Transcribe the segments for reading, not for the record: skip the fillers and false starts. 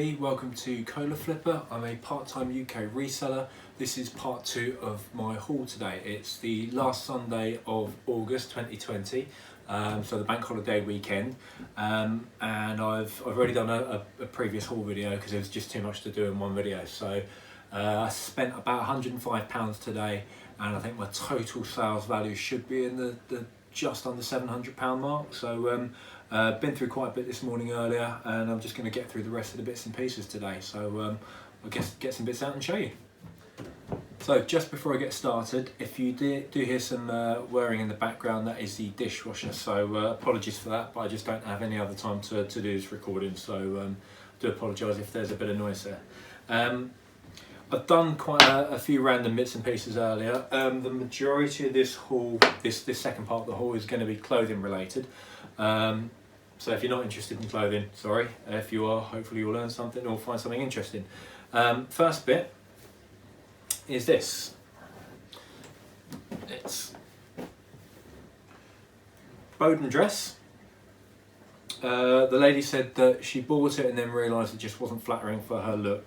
everybody, welcome to Kola Flipper. I'm a part-time UK reseller. This is part 2 of my haul today. It's the last Sunday of August 2020, so the bank holiday weekend, and I've already done a previous haul video because there was just too much to do in one video. So I spent about £105 today, and I think my total sales value should be in the just under £700 mark. So been through quite a bit this morning earlier, and I'm just going to get through the rest of the bits and pieces today. So I guess get some bits out and show you. So just before I get started, if you do hear some whirring in the background, that is the dishwasher. So apologies for that, but I just don't have any other time to do this recording. So do apologise if there's a bit of noise there. I've done quite a few random bits and pieces earlier. The majority of this haul, this second part of the haul, is going to be clothing related. So if you're not interested in clothing, sorry. If you are, hopefully you'll learn something or find something interesting. First bit is this. It's Boden dress. The lady said that she bought it and then realised it just wasn't flattering for her look.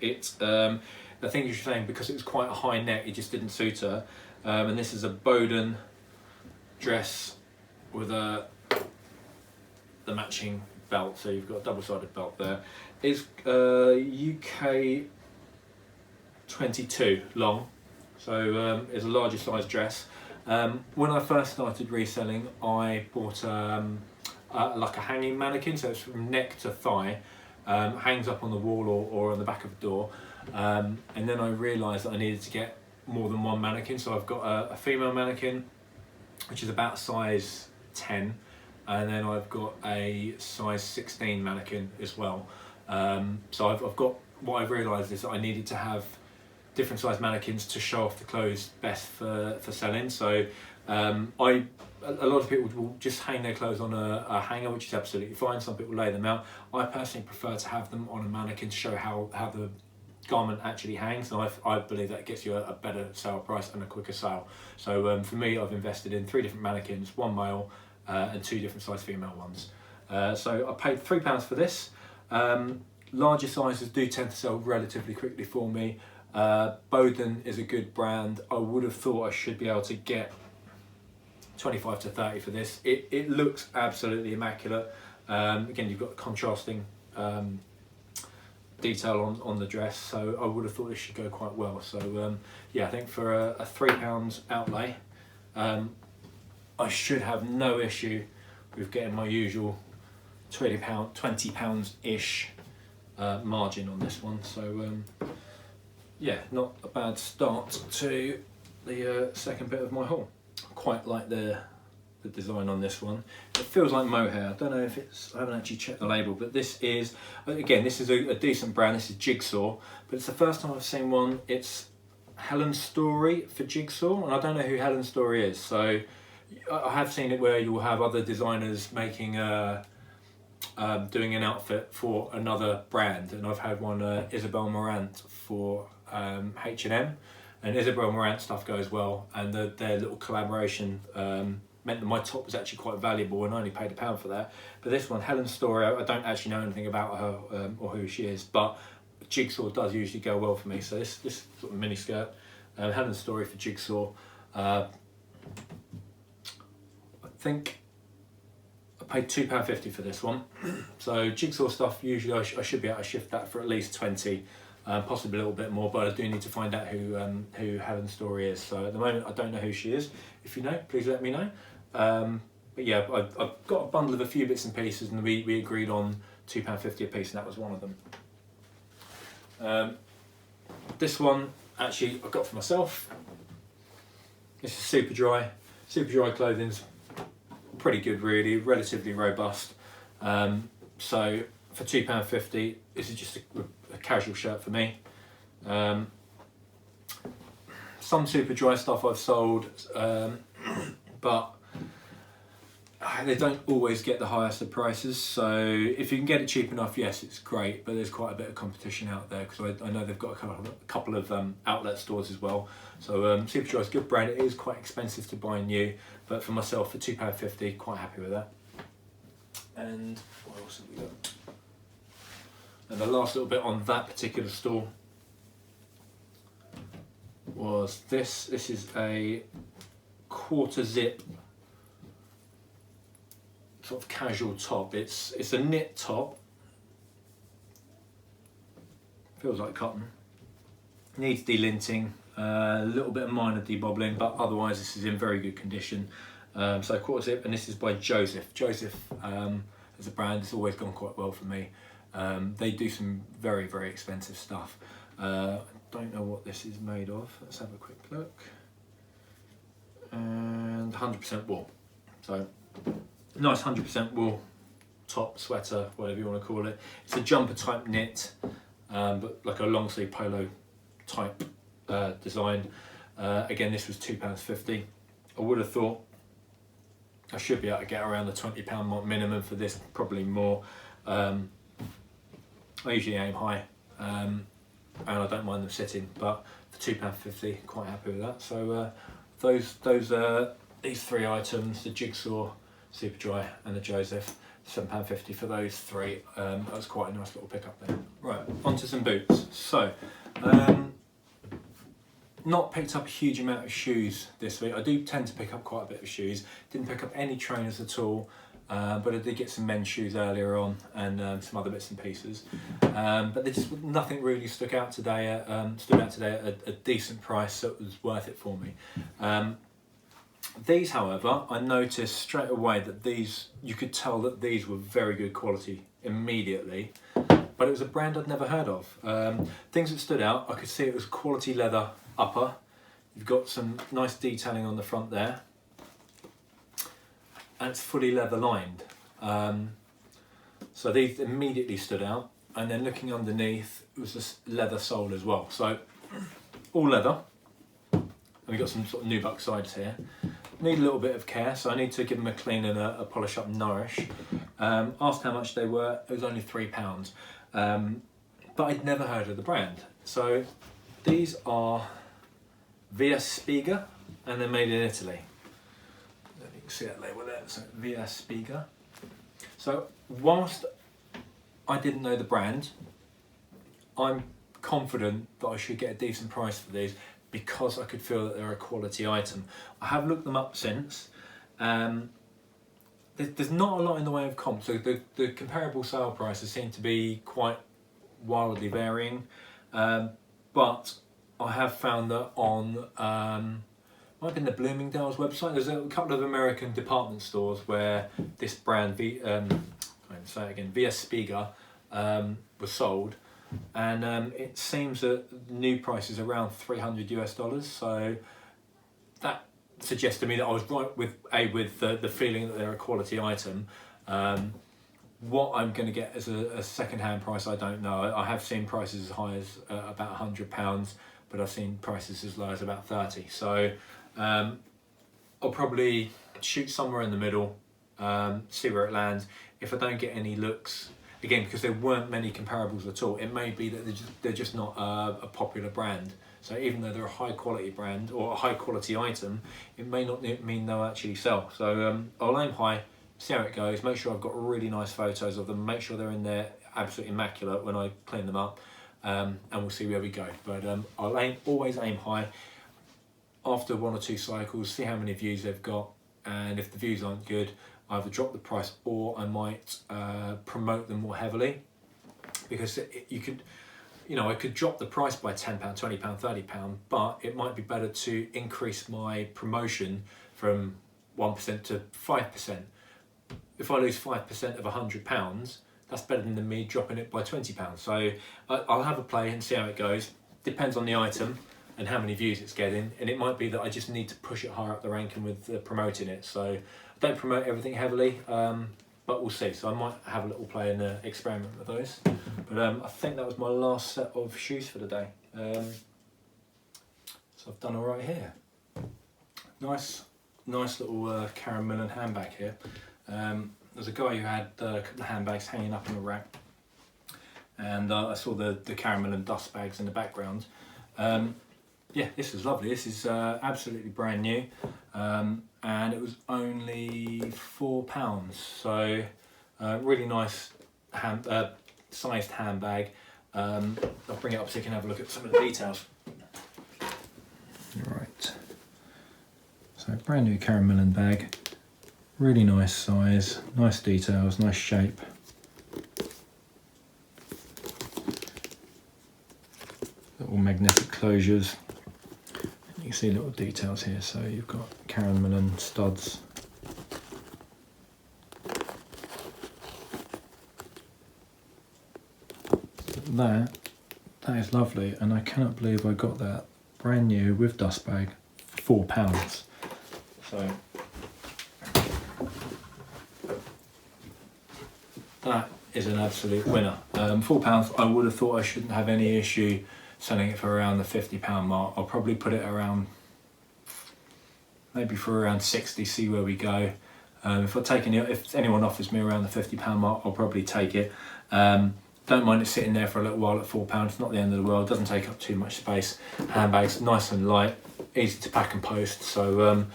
I think she was saying because it was quite a high neck, it just didn't suit her. And this is a Boden dress with the matching belt, so you've got a double-sided belt there. It's UK 22 long, so it's a larger size dress. When I first started reselling, I bought like a hanging mannequin, so it's from neck to thigh, hangs up on the wall or on the back of the door. And then I realised that I needed to get more than one mannequin, so I've got a female mannequin which is about size 10, and then I've got a size 16 mannequin as well. So I've got, what I've realised is that I needed to have different size mannequins to show off the clothes best for selling. So a lot of people will just hang their clothes on a hanger, which is absolutely fine. Some people lay them out. I personally prefer to have them on a mannequin to show how the garment actually hangs, and I believe that gets you a better sale price and a quicker sale. So for me, I've invested in 3 different mannequins, 1 male and 2 different size female ones. So I paid £3 for this. Larger sizes do tend to sell relatively quickly for me. Boden is a good brand. I would have thought I should be able to get 25 to 30 for this. It looks absolutely immaculate. Again, you've got contrasting detail on the dress, so I would have thought this should go quite well. So yeah, I think for a £3 outlay, I should have no issue with getting my usual £20 ish margin on this one. So yeah, not a bad start to the second bit of my haul. Quite like the design on this one. It feels like mohair. I don't know if it's, I haven't actually checked the label, but this is, again, this is a decent brand. This is Jigsaw, but it's the first time I've seen one. It's Helen's Story for Jigsaw, and I don't know who Helen's Story is. So I have seen it where you'll have other designers making doing an outfit for another brand, and I've had one Isabel Marant for H&M, and Isabel Marant stuff goes well, and their little collaboration meant that my top was actually quite valuable, and I only paid £1 for that. But this one, Helen's Story, I don't actually know anything about her or who she is, but Jigsaw does usually go well for me. So this sort of mini skirt, Helen's Story for Jigsaw. I think I paid £2.50 for this one. So Jigsaw stuff, usually I should be able to shift that for at least 20, possibly a little bit more, but I do need to find out who Helen's Story is. So at the moment I don't know who she is. If you know, please let me know. But yeah, I've got a bundle of a few bits and pieces, and we agreed on £2.50 a piece, and that was one of them. This one actually I got for myself. This is Superdry. Superdry clothing's pretty good, really, relatively robust. So for £2.50, this is just a casual shirt for me. Some Superdry stuff I've sold, but they don't always get the highest of prices. So if you can get it cheap enough, yes, it's great, but there's quite a bit of competition out there, because I know they've got a couple of outlet stores as well. So Superdry is a good brand. It is quite expensive to buy new, but for myself, for £2.50, quite happy with that. And what else have we got? And the last little bit on that particular stall was this. This is a quarter zip sort of casual top. It's a knit top. Feels like cotton. Needs delinting, a little bit of minor debobbling, but otherwise this is in very good condition. So quarter zip, and this is by Joseph. Joseph as a brand has always gone quite well for me. They do some very, very expensive stuff. I don't know what this is made of. Let's have a quick look. And 100% wool. So nice 100% wool top, sweater, whatever you want to call it. It's a jumper type knit, but like a long sleeve polo type design. Again, this was £2.50. I would have thought I should be able to get around the £20 mark minimum for this, probably more. I usually aim high, and I don't mind them sitting, but for £2.50, quite happy with that. So these three items, the Jigsaw, Superdry and the Joseph, £7.50 for those three. That was quite a nice little pickup there. Right, onto some boots. So, not picked up a huge amount of shoes this week. I do tend to pick up quite a bit of shoes. Didn't pick up any trainers at all, but I did get some men's shoes earlier on and some other bits and pieces. But there just nothing really stuck out today at a decent price, so it was worth it for me. These, however, I noticed straight away that these, you could tell that these were very good quality immediately, but it was a brand I'd never heard of. Things that stood out, I could see it was quality leather upper. You've got some nice detailing on the front there, and it's fully leather lined. So these immediately stood out, and then looking underneath, it was this leather sole as well. So all leather, and we've got some sort of nubuck sides here. Need a little bit of care, so I need to give them a clean and a polish up and nourish. Asked how much they were, it was only £3. But I'd never heard of the brand. So these are Via Spiga, and they're made in Italy. I don't know if you can see that label there, so Via Spiga. So whilst I didn't know the brand, I'm confident that I should get a decent price for these because I could feel that they're a quality item. I have looked them up since. There's not a lot in the way of comps, so the comparable sale prices seem to be quite wildly varying, but I have found that on might have been the Bloomingdale's website, there's a couple of American department stores where this brand, Via Spiga, was sold, and it seems that the new price is around $300 US, so that suggests to me that I was right with the feeling that they're a quality item. What I'm going to get as a second-hand price, I don't know. I have seen prices as high as about £100, but I've seen prices as low as about 30. So I'll probably shoot somewhere in the middle, see where it lands. If I don't get any looks, again, because there weren't many comparables at all, it may be that they're just not a popular brand. So even though they're a high quality brand or a high quality item, it may not mean they'll actually sell. So I'll aim high, see how it goes, make sure I've got really nice photos of them, make sure they're in there absolutely immaculate when I clean them up, and we'll see where we go. But I'll always aim high. After one or two cycles, see how many views they've got, and if the views aren't good, I either drop the price or I might promote them more heavily, because I could drop the price by £10, £20, £30, but it might be better to increase my promotion from 1% to 5%. If I lose 5% of £100, that's better than me dropping it by £20. So I'll have a play and see how it goes. Depends on the item and how many views it's getting, and it might be that I just need to push it higher up the ranking with promoting it. So I don't promote everything heavily, but we'll see. So I might have a little play and experiment with those. But I think that was my last set of shoes for the day. So I've done all right here. Nice little Millen handbag here. There's a guy who had a couple of handbags hanging up in a rack, and I saw the Millen dust bags in the background. Yeah, this is lovely. This is absolutely brand new, and it was only £4. So really nice sized handbag. I'll bring it up so you can have a look at some of the details. Right, so brand new Karen Millen bag, really nice size, nice details, nice shape. Little magnetic closures. You can see little details here, so you've got Karen Millen studs. That is lovely, and I cannot believe I got that brand new with dust bag for £4. So that is an absolute winner. £4, I would have thought I shouldn't have any issue selling it for around the £50 mark. I'll probably put it around, maybe for around 60, see where we go. If anyone offers me around the £50 mark, I'll probably take it. Don't mind it sitting there for a little while at £4, it's not the end of the world, doesn't take up too much space. Handbag's nice and light, easy to pack and post, so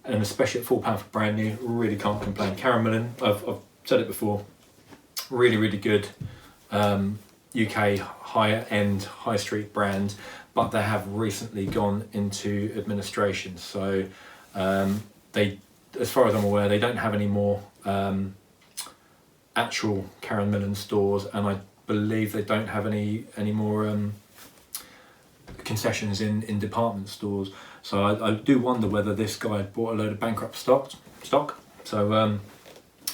and especially at £4 for brand new, really can't complain. Karen Millen, I've said it before, really good UK higher end high street brand, but they have recently gone into administration, so they, as far as I'm aware, they don't have any more actual Karen Millen stores, and I believe they don't have any more concessions in department stores. So I do wonder whether this guy bought a load of bankrupt stock. So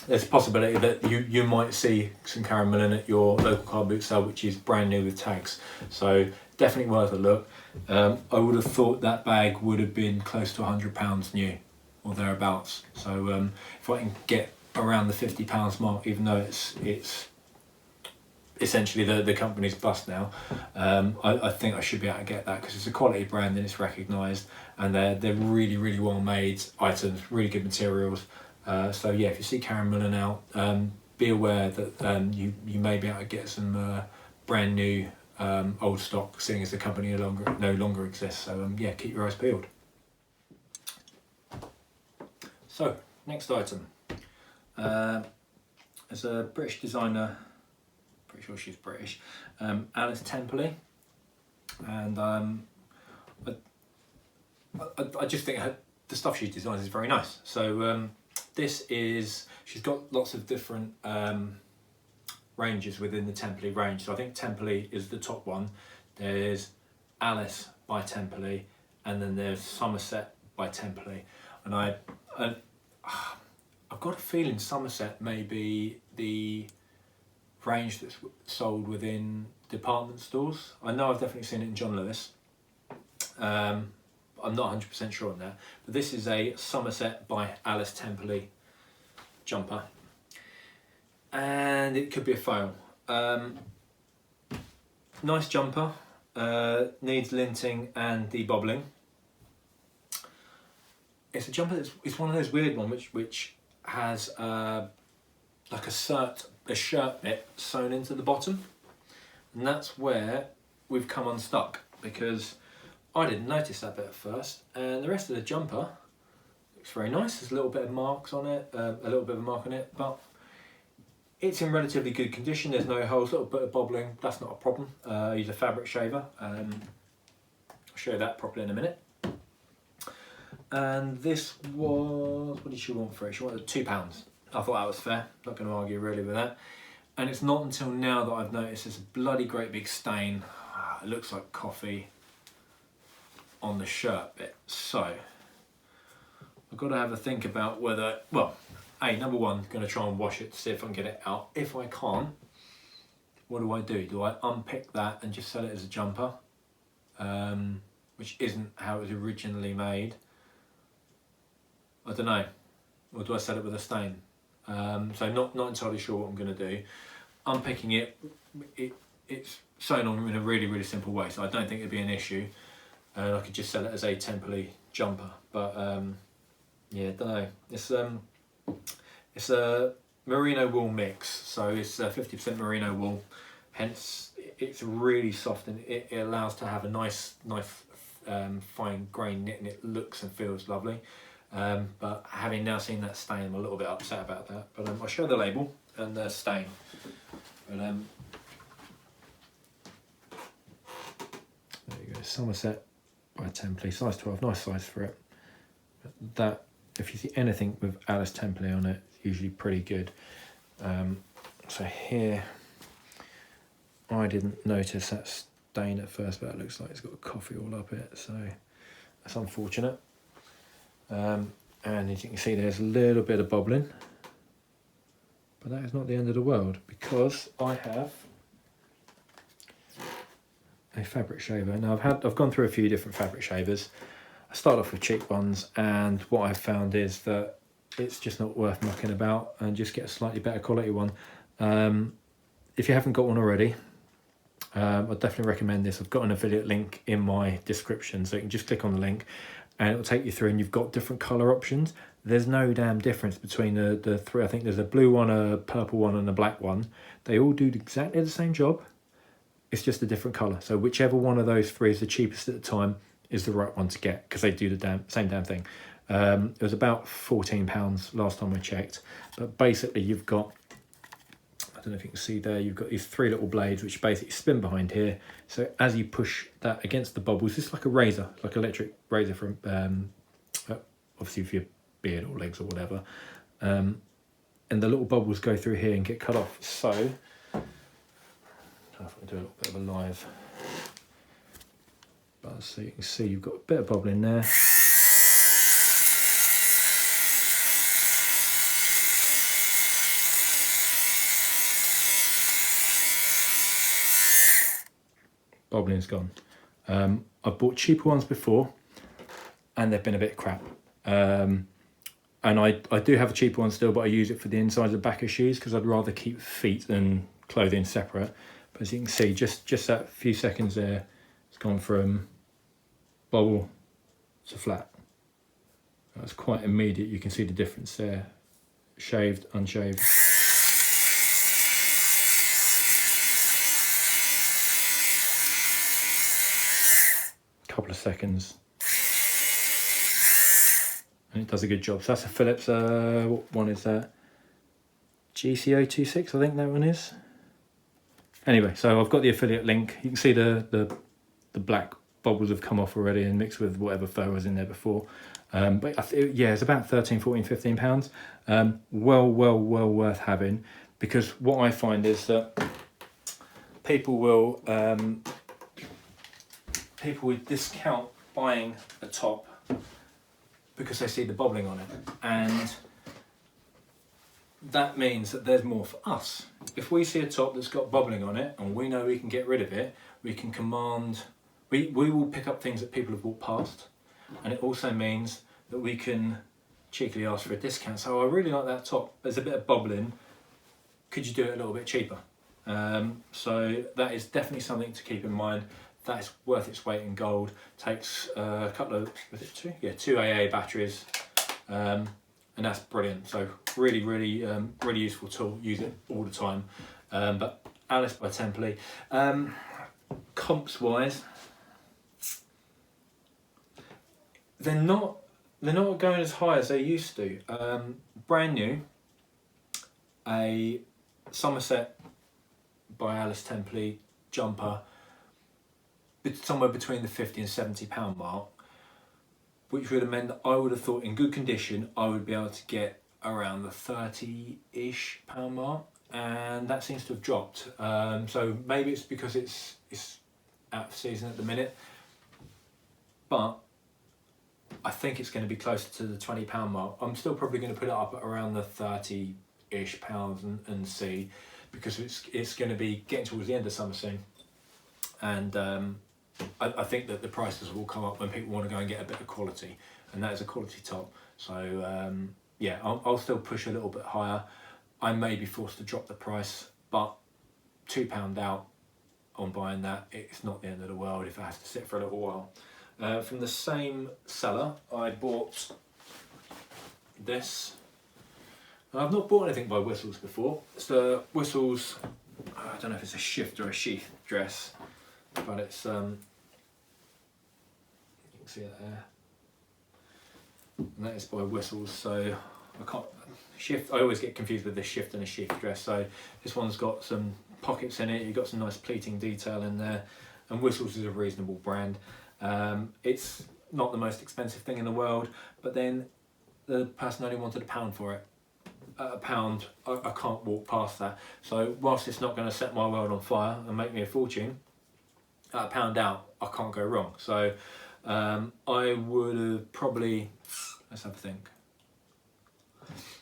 there's a possibility that you might see some Karen Millen at your local car boot sale, which is brand new with tags. So definitely worth a look. I would have thought that bag would have been close to £100 new or thereabouts. So if I can get around the £50 mark, even though it's essentially the company's bust now, I think I should be able to get that, because it's a quality brand and it's recognised, and they're really well made items, really good materials. So yeah, if you see Karen Millen out, be aware that you may be able to get some brand new old stock, seeing as the company no longer exists. So yeah, keep your eyes peeled. So next item. There's a British designer, pretty sure she's British, Alice Temperley, and I just think the stuff she designs is very nice. So she's got lots of different ranges within the Temperley range. So I think Temperley is the top one. There's Alice by Temperley, and then there's Somerset by Temperley, and I've got a feeling Somerset may be the range that's sold within department stores. I know I've definitely seen it in John Lewis. I'm not 100% sure on that, but this is a Somerset by Alice Temperley jumper, and it could be a fail. Nice jumper, needs linting and de-bobbling. It's a jumper it's one of those weird ones which has like a shirt bit sewn into the bottom, and that's where we've come unstuck, because I didn't notice that bit at first, and the rest of the jumper looks very nice. There's a little bit of marks on it, a little bit of a mark on it, but it's in relatively good condition. There's no holes, a little bit of bobbling, that's not a problem. I use a fabric shaver. I'll show you that properly in a minute. And this was, what did she want for it? She wanted £2. I thought that was fair, not going to argue really with that. And it's not until now that I've noticed there's a bloody great big stain. It looks like coffee on the shirt bit. So I've got to have a think about whether, well, number one, going to try and wash it to see if I can get it out. If I can't, what do? Do I unpick that and just sell it as a jumper, which isn't how it was originally made? I don't know. Or do I sell it with a stain? So not entirely sure what I'm going to do. Unpicking it's sewn on in a really simple way, so I don't think it'd be an issue. I could just sell it as a Temperley jumper. But yeah, don't know. It's a merino wool mix, so it's 50% merino wool. Hence, it's really soft, and it allows to have a nice fine grain knit, and it looks and feels lovely. But having now seen that stain, I'm a little bit upset about that. But I'll show the label and the stain. But Somerset by Temperley, size 12, nice size for it. That, if you see anything with Alice Temperley on it, it's usually pretty good. So here, I didn't notice that stain at first, but it looks like it's got coffee all up it, so that's unfortunate. And as you can see, there's a little bit of bobbling, but that is not the end of the world, because I have a fabric shaver. Now I've gone through a few different fabric shavers. I start off with cheap ones, and what I've found is that it's just not worth mucking about, and just get a slightly better quality one. If you haven't got one already, I'd definitely recommend this. I've got an affiliate link in my description, so you can just click on the link and it'll take you through, and you've got different colour options. There's no damn difference between the three. I think there's a blue one, a purple one and a black one. They all do exactly the same job. It's just a different colour. So whichever one of those three is the cheapest at the time is the right one to get, because they do the same damn thing. It was about £14 last time I checked. But basically you've got, I don't know if you can see there, you've got these three little blades which basically spin behind here. So as you push that against the bubbles, it's like a razor, like an electric razor from, obviously for your beard or legs or whatever. And the little bubbles go through here and get cut off. So, I don't know if I can do a little bit of a live. But so you can see you've got a bit of bobbling there. Bobbling's gone. I've bought cheaper ones before and they've been a bit crap. And I do have a cheaper one still, but I use it for the insides and back of shoes because I'd rather keep feet and clothing separate. But as you can see, just that few seconds there, it's gone from bobble to flat. That's quite immediate. You can see the difference there. Shaved, unshaved. Couple of seconds and it does a good job. So that's a Philips, what one is that? GCO26, I think that one is. Anyway, so I've got the affiliate link. You can see the black bubbles have come off already and mixed with whatever fur was in there before. But yeah, it's about 13, 14, 15 pounds. Well worth having, because what I find is that people will discount buying a top because they see the bobbling on it, and that means that there's more for us. If we see a top that's got bobbling on it and we know we can get rid of it, we can command, we will pick up things that people have walked past, and it also means that we can cheekily ask for a discount. So I really like that top, there's a bit of bobbling, could you do it a little bit cheaper? So that is definitely something to keep in mind. That is worth its weight in gold. Takes a couple of, was it two? Yeah, 2 AA batteries, and that's brilliant. So really useful tool. Use it all the time. But Alice by Temperley. Comps wise, they're not going as high as they used to. Brand new, a Somerset by Alice Temperley jumper, somewhere between the 50 and 70 pound mark, which would have meant that I would have thought in good condition I would be able to get around the 30-ish pound mark, and that seems to have dropped. So maybe it's because it's out of season at the minute, but I think it's going to be closer to the 20 pound mark. I'm still probably going to put it up at around the 30-ish pounds and see, because it's going to be getting towards the end of summer soon, and I think that the prices will come up when people want to go and get a bit of quality, and that is a quality top. So yeah, I'll still push a little bit higher. I may be forced to drop the price, but £2 out on buying that, it's not the end of the world if I have to sit for a little while. From the same seller, I bought this. I've not bought anything by Whistles before. It's the Whistles, I don't know if it's a shift or a sheath dress, but it's you can see it there, and that is by Whistles. So I can't shift. I always get confused with this shift and a sheath dress. So this one's got some pockets in it. You've got some nice pleating detail in there, and Whistles is a reasonable brand. It's not the most expensive thing in the world, but then the person only wanted £1 for it. At £1, I can't walk past that. So whilst it's not going to set my world on fire and make me a fortune, at £1 out, I can't go wrong. So I would have probably, let's have a think.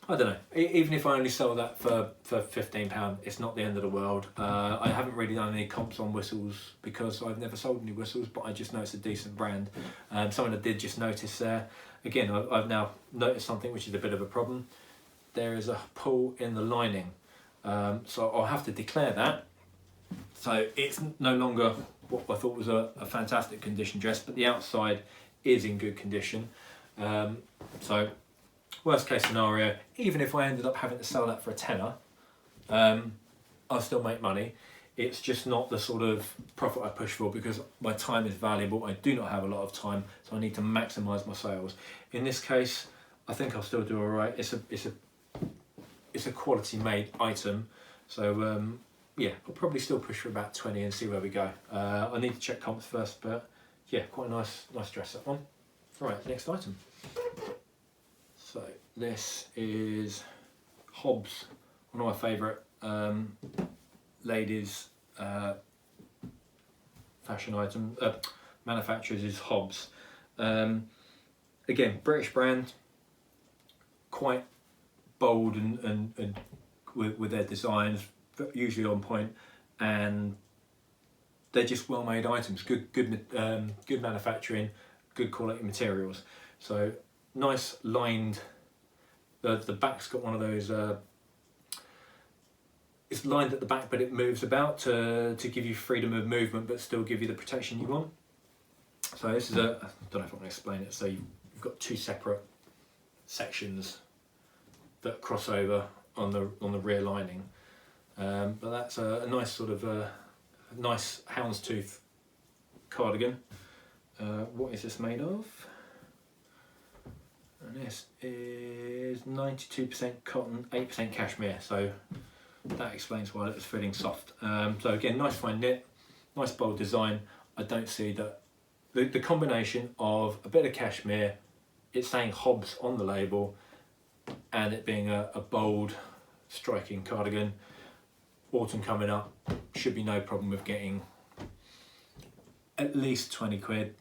I don't know, even if I only sell that for £15, it's not the end of the world. I haven't really done any comps on whistles because I've never sold any whistles, but I just know it's a decent brand. Something I did just notice there, again, I've now noticed something which is a bit of a problem. There is a pull in the lining, so I'll have to declare that. So it's no longer what I thought was a fantastic condition dress, but the outside is in good condition. So worst case scenario, even if I ended up having to sell that for a tenner, I'll still make money. It's just not the sort of profit I push for because my time is valuable. I do not have a lot of time, so I need to maximise my sales. In this case, I think I'll still do all right. It's a quality made item, so yeah, I'll probably still push for about 20 and see where we go. I need to check comps first, but yeah, quite a nice dress, that one. Right, next item. So this is Hobbs, one of my favourite ladies fashion item manufacturers is Hobbs. Again, British brand, quite bold and with their designs, usually on point, and they're just well-made items. Good manufacturing, good quality materials. So nice lined. The back's got one of those. It's lined at the back, but it moves about to give you freedom of movement, but still give you the protection you want. So this is I don't know if I can explain it. So you've got two separate sections that cross over on the rear lining, but that's a nice sort of nice houndstooth cardigan. What is this made of? And this is 92% cotton, 8% cashmere, so that explains why it was feeling soft. So again, nice fine knit, nice bold design. I don't see that the combination of a bit of cashmere, it's saying Hobbs on the label, and it being a bold, striking cardigan. Autumn coming up, should be no problem with getting at least 20 quid.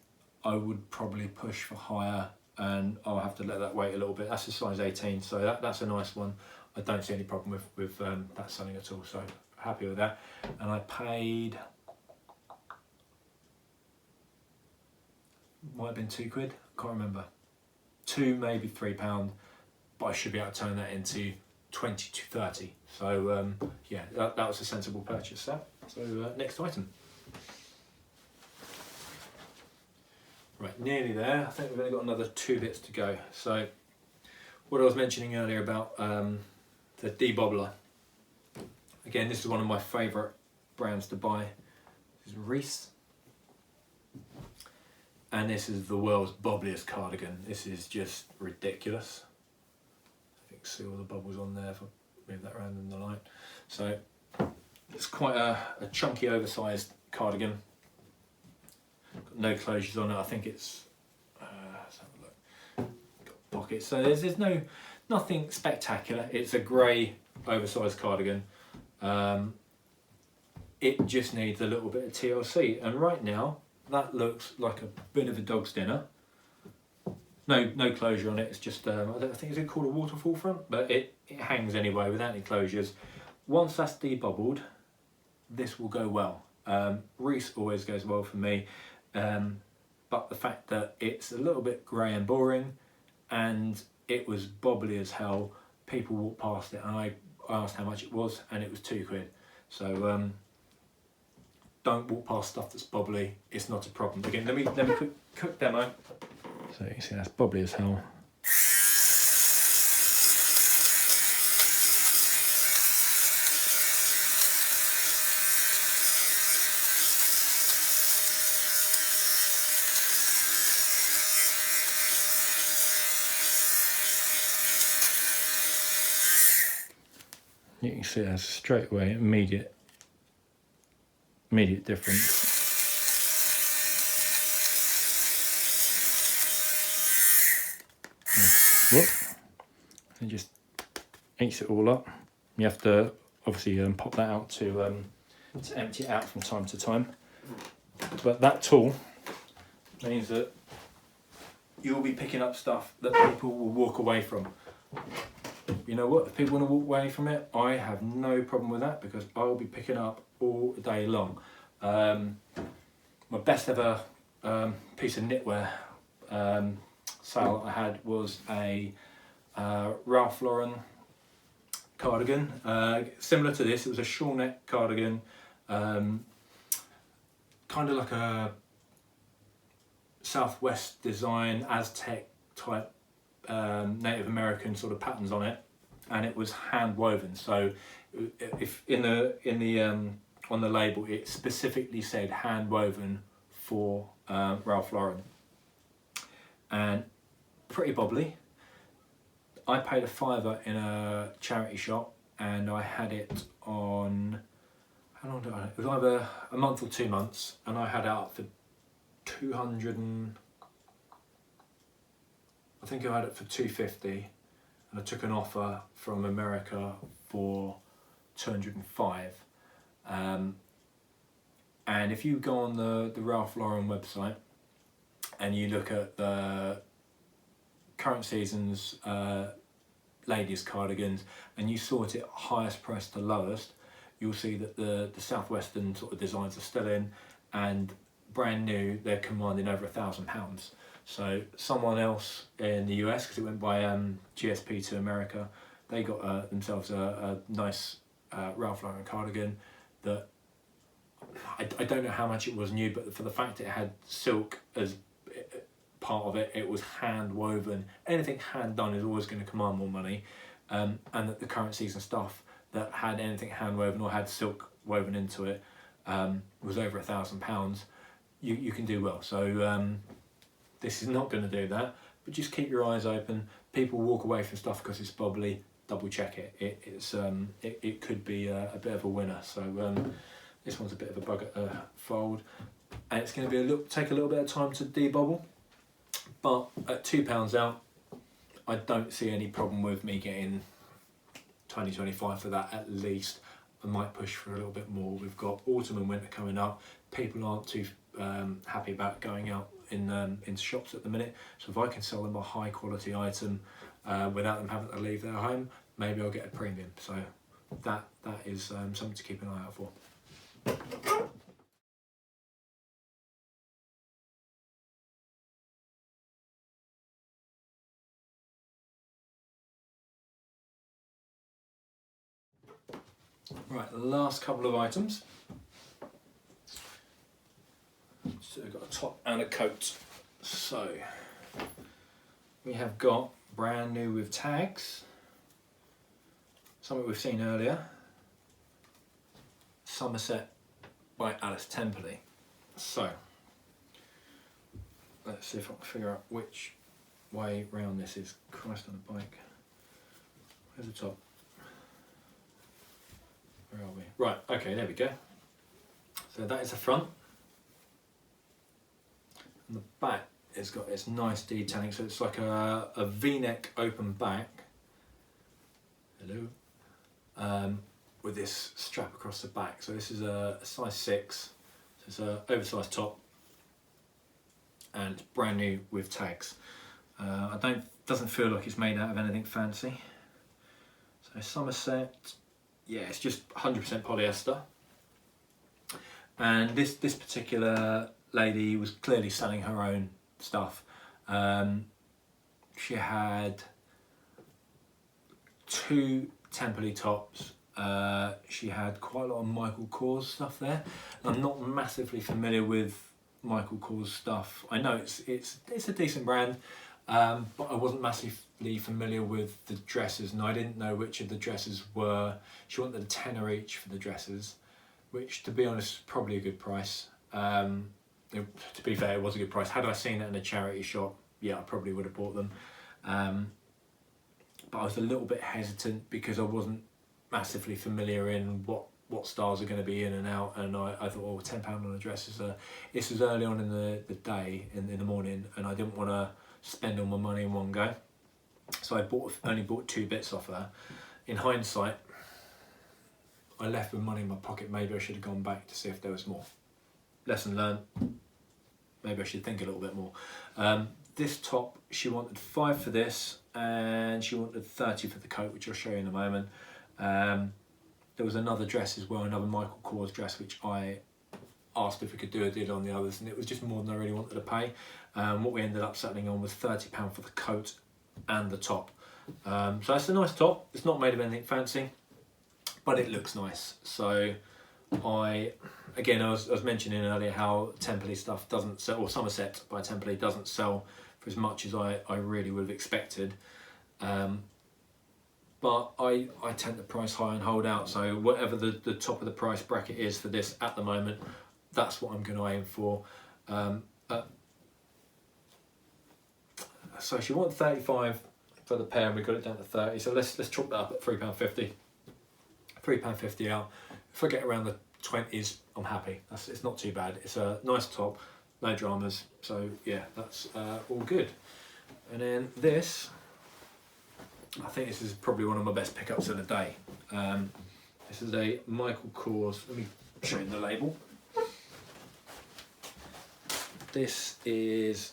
I would probably push for higher, and I'll have to let that wait a little bit. That's a size 18, so that's a nice one. I don't see any problem with that selling at all, so happy with that. And I paid, might have been £2, can't remember. £2, maybe £3, but I should be able to turn that into 20 to 30. So yeah, that was a sensible purchase there. So next item. Right, nearly there. I think we've only got another 2 bits to go. So what I was mentioning earlier about the DE-BOBBLER. Again, this is one of my favourite brands to buy. This is Reiss. And this is the world's bobbliest cardigan. This is just ridiculous. I think see all the bubbles on there if I move that around in the light. So it's quite a chunky, oversized cardigan. Got no closures on it. I think it's let's have a look. Got pockets. So there's nothing spectacular. It's a grey, oversized cardigan. It just needs a little bit of TLC, and right now that looks like a bit of a dog's dinner. No closure on it. It's just I think it's called a waterfall front, but it hangs anyway without any closures. Once that's debobbled, this will go well. Reiss always goes well for me, but the fact that it's a little bit grey and boring, and it was bobbly as hell. People walked past it, and I asked how much it was, and it was £2. So don't walk past stuff that's bobbly. It's not a problem. Again, let me quick demo. So you can see that's bobbly as hell. You can see that's straight away immediate difference. whoop, and just eats it all up. You have to obviously pop that out to empty it out from time to time. But that tool means that you'll be picking up stuff that people will walk away from. You know what? If people want to walk away from it, I have no problem with that because I'll be picking up all day long. My best ever piece of knitwear sale I had was a Ralph Lauren cardigan, similar to this. It was a shawl neck cardigan, kind of like a Southwest design, Aztec type, Native American sort of patterns on it, and it was hand woven. So if on the label it specifically said hand woven for Ralph Lauren, and pretty bobbly. I paid a $5 in a charity shop, and I had it on, how long did I have it? It was either a month or 2 months, and I had it up for 200 and, I think I had it for 250, and I took an offer from America for 205. And if you go on the Ralph Lauren website and you look at the current season's ladies cardigans and you sort it highest price to lowest, you'll see that the Southwestern sort of designs are still in, and brand new they're commanding over £1,000. So someone else in the US, because it went by GSP to America, they got themselves a nice Ralph Lauren cardigan that I don't know how much it was new, but for the fact it had silk as part of it, it was hand woven. Anything hand done is always going to command more money, and that the current season stuff that had anything hand woven or had silk woven into it was over £1,000. You can do well. So this is not going to do that, but just keep your eyes open. People walk away from stuff because it's bobbly. Double check it. It could be a bit of a winner. So this one's a bit of a bug fold, and it's going to be take a little bit of time to debobble. But at £2 out, I don't see any problem with me getting 20-25 for that at least. I might push for a little bit more. We've got autumn and winter coming up. People aren't too happy about going out into shops at the minute. So if I can sell them a high quality item without them having to leave their home, maybe I'll get a premium. So that is something to keep an eye out for. Right, the last couple of items. So we've got a top and a coat. So we have got brand new with tags, something we've seen earlier, Somerset by Alice Temperley. So let's see if I can figure out which way round this is. Christ on a bike. Where's the top? Where are we? Right, okay, there we go. So that is the front. And the back has got its nice detailing, so it's like a V-neck open back. Hello. With this strap across the back. So this is a size 6, so it's an oversized top, and it's brand new with tags. Doesn't feel like it's made out of anything fancy. So Somerset, yeah, it's just 100% polyester. And this particular lady was clearly selling her own stuff. She had 2 Temperley tops. She had quite a lot of Michael Kors stuff there. I'm not massively familiar with Michael Kors stuff. I know it's a decent brand, but I wasn't massively familiar with the dresses, and I didn't know which of the dresses were. She wanted a tenner each for the dresses, which, to be honest, is probably a good price. To be fair, it was a good price. Had I seen it in a charity shop, yeah, I probably would have bought them. But I was a little bit hesitant because I wasn't massively familiar in what styles are going to be in and out, and I thought, oh, £10 on a dress this was early on in the day, in the morning, and I didn't want to spend all my money in one go. So I only bought 2 bits off her. In hindsight, I left with money in my pocket. Maybe I should have gone back to see if there was more. Lesson learned. Maybe I should think a little bit more. This top, she wanted 5 for this, and she wanted 30 for the coat, which I'll show you in a moment. There was another dress as well, another Michael Kors dress, which I asked if we could do a deal on the others, and it was just more than I really wanted to pay. What we ended up settling on was £30 for the coat and the top. So that's a nice top. It's not made of anything fancy, but it looks nice. So I was mentioning earlier how Temperley stuff doesn't sell, or Somerset by Temperley doesn't sell for as much as I really would have expected. But I tend to price high and hold out, so whatever the top of the price bracket is for this at the moment, that's what I'm going to aim for. So she wanted 35 for the pair, and we got it down to 30, so let's chalk that up at £3.50. £3.50 out. If I get around the 20s, I'm happy. It's not too bad. It's a nice top, no dramas, so yeah, that's all good. And then this, I think this is probably one of my best pickups of the day. This is a Michael Kors. Let me show you the label. This is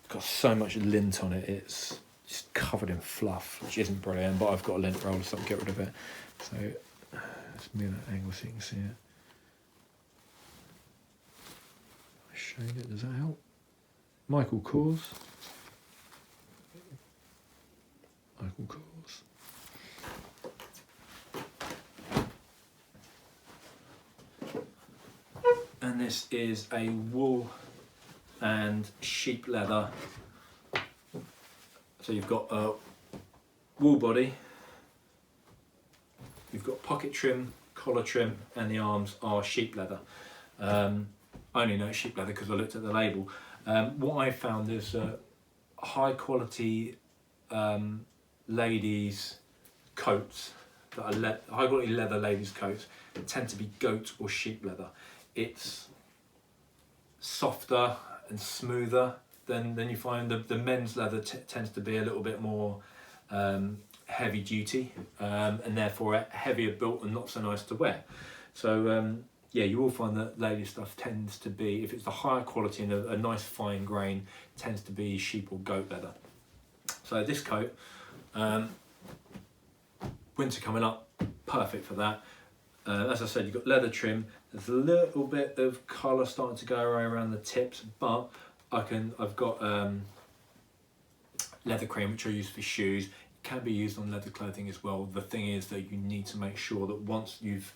got so much lint on it. It's just covered in fluff, which isn't brilliant. But I've got a lint roller, so I'll get rid of it. So let's move that angle so you can see it. I showed it. Does that help? Michael Kors. Michael Kors. And this is a wool and sheep leather. So you've got a wool body, you've got pocket trim, collar trim, and the arms are sheep leather. I only know it's sheep leather because I looked at the label. What I found is high quality ladies coats that are high quality leather ladies coats tend to be goat or sheep leather. It's softer and smoother than you find. The men's leather tends to be a little bit more heavy duty and therefore heavier built and not so nice to wear. So yeah, you will find that lady stuff tends to be, if it's the higher quality and a nice fine grain, tends to be sheep or goat leather. So this coat, winter coming up, perfect for that. As I said, you've got leather trim. There's a little bit of colour starting to go around the tips, but I've got leather cream, which I use for shoes. It can be used on leather clothing as well. The thing is that you need to make sure that once you've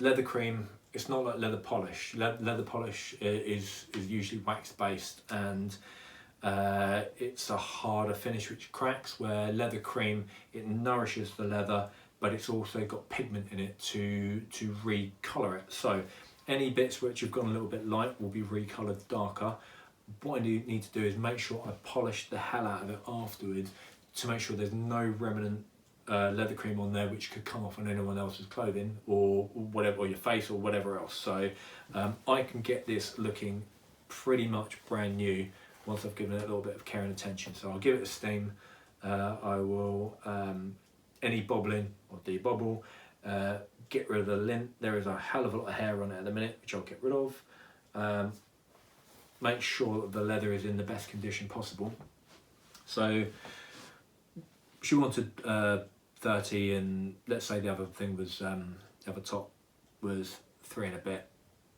leather cream, it's not like leather polish. Leather polish is usually wax based, and it's a harder finish which cracks, where leather cream, it nourishes the leather, but it's also got pigment in it to recolour it. So any bits which have gone a little bit light will be recoloured darker. What I need to do is make sure I polish the hell out of it afterwards to make sure there's no remnant leather cream on there which could come off on anyone else's clothing or whatever, or your face or whatever else. So I can get this looking pretty much brand new once I've given it a little bit of care and attention. So I'll give it a steam. I will any bobbling or de-bobble, get rid of the lint. There is a hell of a lot of hair on it at the minute, which I'll get rid of. Make sure that the leather is in the best condition possible. So she wanted 30, and let's say the other thing was, the other top was 3 and a bit.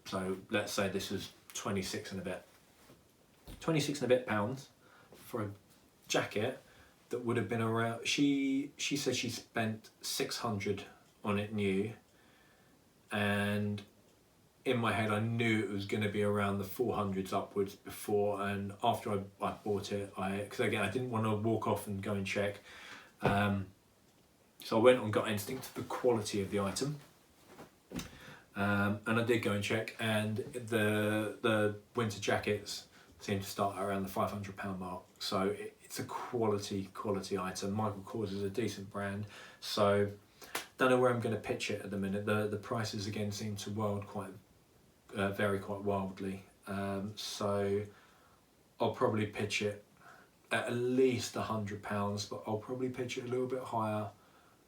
So let's say this was 26 and a bit. 26 and a bit pounds for a jacket that would have been around, she said she spent 600 on it new, and in my head I knew it was going to be around the 400s upwards before, and after I bought it, because again I didn't want to walk off and go and check, so I went on gut instinct to the quality of the item, and I did go and check, and the winter jackets seem to start around the £500 mark. So it's a quality item. Michael Kors is a decent brand, so don't know where I'm going to pitch it at the minute. The prices again seem to vary quite wildly. So I'll probably pitch it at least £100, but I'll probably pitch it a little bit higher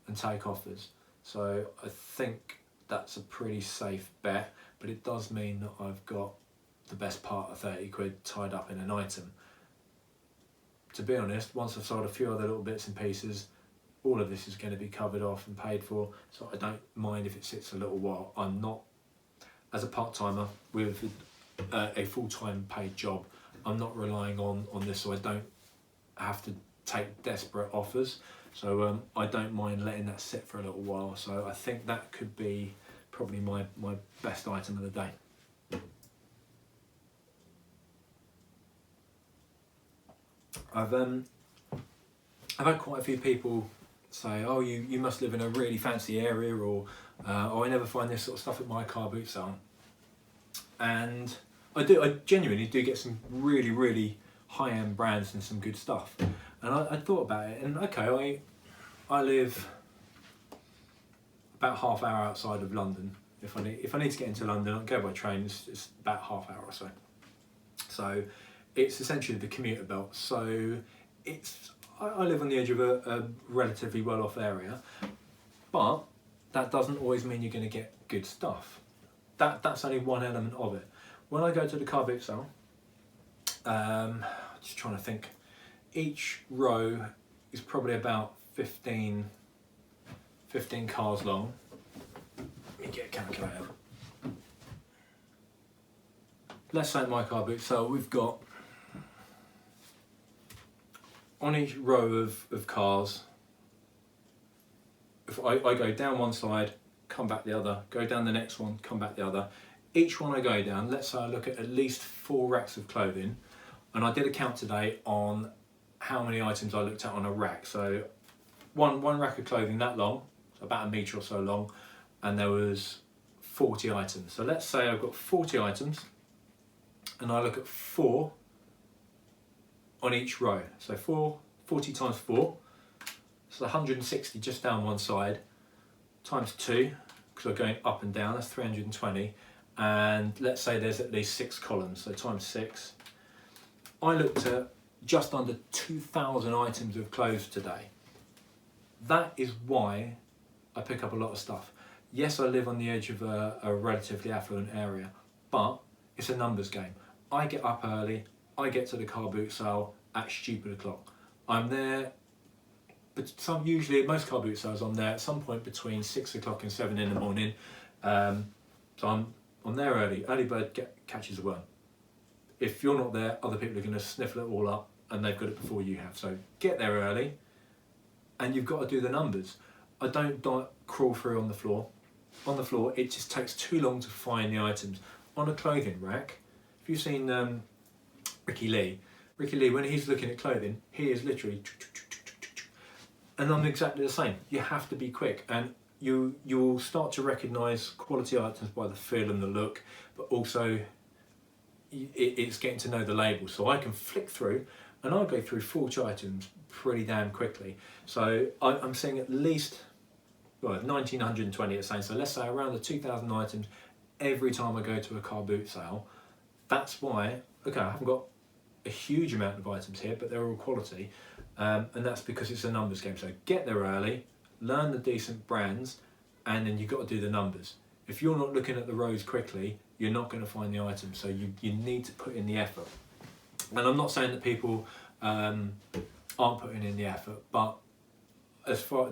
and take offers. So I think that's a pretty safe bet, but it does mean that I've got the best part of 30 quid tied up in an item. To be honest, once I've sold a few other little bits and pieces, all of this is going to be covered off and paid for, so I don't mind if it sits a little while. I'm not, as a part-timer with a full-time paid job, I'm not relying on this, so I don't have to take desperate offers. So I don't mind letting that sit for a little while. So I think that could be probably my best item of the day. I've had quite a few people say, oh, you must live in a really fancy area, or oh, I never find this sort of stuff at my car boot sale. And I genuinely do get some really high-end brands and some good stuff. And I thought about it, and okay, I live about half hour outside of London. If I need to get into London, I'll go by train. It's about half hour or so. So it's essentially the commuter belt. So I live on the edge of a relatively well-off area, but that doesn't always mean you're going to get good stuff. That's only one element of it. When I go to the car boot sale, just trying to think, each row is probably about 15 cars long. Let me get a calculator. Let's say at my car boot sale, we've got, on each row of cars, if I go down one side, come back the other, go down the next one, come back the other. Each one I go down, let's say I look at least 4 racks of clothing, and I did a count today on how many items I looked at on a rack. So one rack of clothing that long, so about a metre or so long, and there was 40 items. So let's say I've got 40 items, and I look at 4 on each row. So 40 times 4, so 160 just down one side, times 2, because I'm going up and down, that's 320. And let's say there's at least 6 columns, so times 6. I looked at just under 2,000 items of clothes today. That is why I pick up a lot of stuff. Yes, I live on the edge of a relatively affluent area, but it's a numbers game. I get up early, I get to the car boot sale at stupid o'clock. I'm there, but usually at most car boot sales I'm there at some point between 6 o'clock and 7 in the morning. So I'm there early. Early bird catches the worm. If you're not there, other people are going to sniffle it all up, and they've got it before you have. So get there early, and you've got to do the numbers. I don't crawl through on the floor. On the floor, it just takes too long to find the items. On a clothing rack, if you've seen Ricky Lee, when he's looking at clothing, he is literally, and I'm exactly the same. You have to be quick, and you'll start to recognise quality items by the feel and the look, but also it's getting to know the label. So I can flick through, and I'll go through 40 items pretty damn quickly. So I'm seeing at least 1,920 it's saying, so let's say around the 2,000 items every time I go to a car boot sale. That's why, okay, I haven't got a huge amount of items here, but they're all quality, and that's because it's a numbers game. So get there early, learn the decent brands, and then you've got to do the numbers. If you're not looking at the rows quickly, you're not going to find the items, so you need to put in the effort. And I'm not saying that people aren't putting in the effort, but as far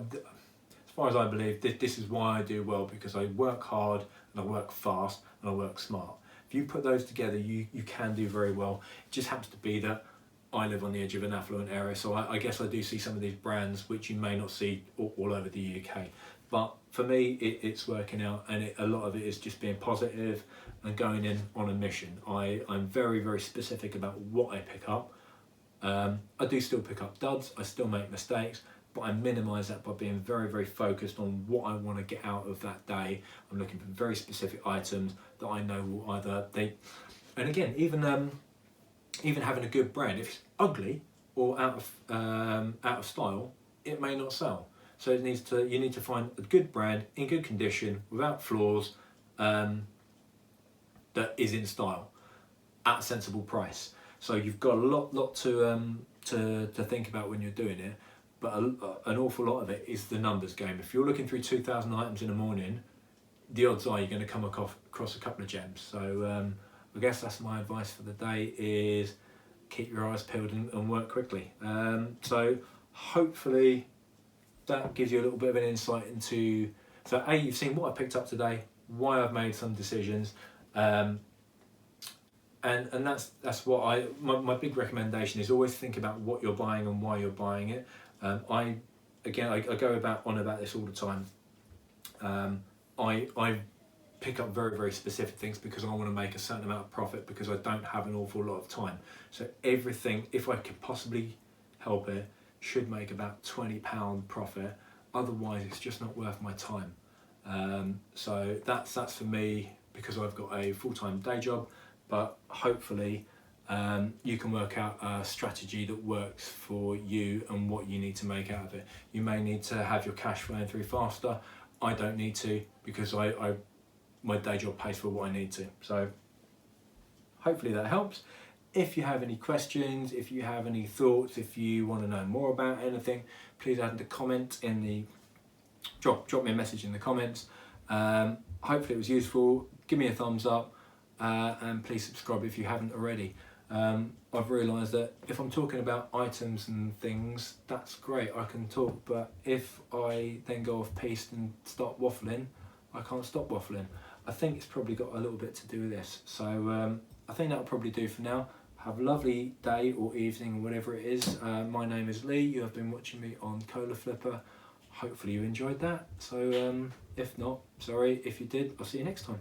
as I believe, this is why I do well, because I work hard and I work fast and I work smart. If you put those together, you can do very well. It just happens to be that I live on the edge of an affluent area, so I guess I do see some of these brands which you may not see all over the UK. But for me, it's working out, and a lot of it is just being positive and going in on a mission. I'm very specific about what I pick up. I do still pick up duds, I still make mistakes, but I minimise that by being very focused on what I want to get out of that day. I'm looking for very specific items that I know will either and again, even having a good brand, if it's ugly or out of style, it may not sell. So you need to find a good brand in good condition without flaws, that is in style at a sensible price. So you've got a lot to to think about when you're doing it, but an awful lot of it is the numbers game. If you're looking through 2,000 items in the morning, the odds are you're going to come across a couple of gems. So I guess that's my advice for the day, is keep your eyes peeled and work quickly. So hopefully that gives you a little bit of an insight into, so A, you've seen what I picked up today, why I've made some decisions, and that's what my big recommendation is, always think about what you're buying and why you're buying it. I go on about this all the time. I pick up very, very specific things because I want to make a certain amount of profit, because I don't have an awful lot of time. So everything, if I can possibly help it, should make about £20 profit. Otherwise, it's just not worth my time. So that's for me, because I've got a full-time day job. But hopefully you can work out a strategy that works for you and what you need to make out of it. You may need to have your cash flowing through faster. I don't need to, because my day job pays for what I need to. So hopefully that helps. If you have any questions, if you have any thoughts, if you want to know more about anything, please add a comment in the drop me a message in the comments. Hopefully it was useful. Give me a thumbs up, and please subscribe if you haven't already. I've realised that if I'm talking about items and things, that's great, I can talk, but if I then go off piste and start waffling, I can't stop waffling. I think it's probably got a little bit to do with this. So I think that'll probably do for now. Have a lovely day or evening or whatever it is. My name is Lee. You have been watching me on Kola Flipper. Hopefully you enjoyed that. So if not, sorry. If you did, I'll see you next time.